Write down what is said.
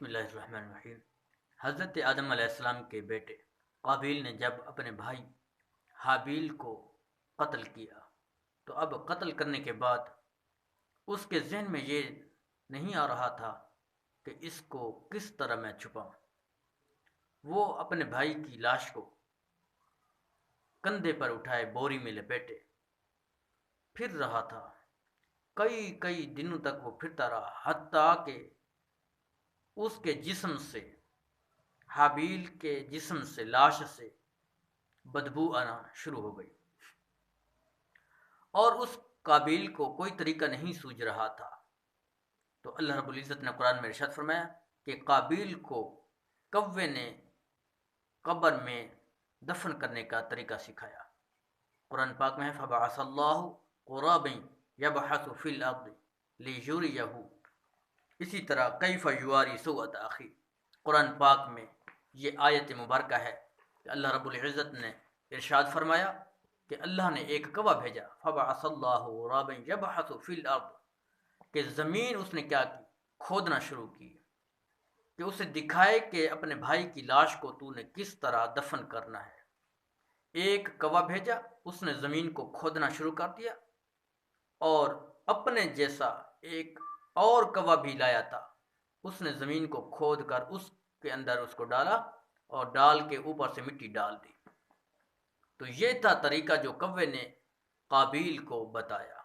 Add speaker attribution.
Speaker 1: بسم اللہ الرحمن الرحیم۔ حضرت آدم علیہ السلام کے بیٹے قابیل نے جب اپنے بھائی حابیل کو قتل کیا تو اب قتل کرنے کے بعد اس کے ذہن میں یہ نہیں آ رہا تھا کہ اس کو کس طرح میں چھپاؤں۔ وہ اپنے بھائی کی لاش کو کندھے پر اٹھائے بوری میں لپیٹے پھر رہا تھا۔ کئی دنوں تک وہ پھرتا رہا، حتیٰ کہ اس کے جسم سے، حابیل کے جسم سے، لاش سے بدبو آنا شروع ہو گئی، اور اس قابیل کو کوئی طریقہ نہیں سوجھ رہا تھا۔ تو اللہ رب العزت نے قرآن میں ارشاد فرمایا کہ قابیل کو کوے نے قبر میں دفن کرنے کا طریقہ سکھایا۔ قرآن پاک میں ہے فَبَعَثَ اللَّهُ غُرَابًا يَبْحَثُ فِي الْأَرْضِ لِيُرِيَهُ۔ اسی طرح کیف یواری سوءۃ اخی، قرآن پاک میں یہ آیت مبارکہ ہے کہ اللہ رب العزت نے ارشاد فرمایا کہ اللہ نے ایک کوا بھیجا، فَبَعَثَ اللَّهُ غُرَابًا يَبْحَثُ فِي الْأَرْضِ، کہ زمین اس نے کیا کی، کھودنا شروع کی، کہ اسے دکھائے کہ اپنے بھائی کی لاش کو تو نے کس طرح دفن کرنا ہے۔ ایک کوا بھیجا، اس نے زمین کو کھودنا شروع کر دیا، اور اپنے جیسا ایک اور کوا بھی لایا تھا، اس نے زمین کو کھود کر اس کے اندر اس کو ڈالا اور ڈال کے اوپر سے مٹی ڈال دی۔ تو یہ تھا طریقہ جو کوے نے قابیل کو بتایا۔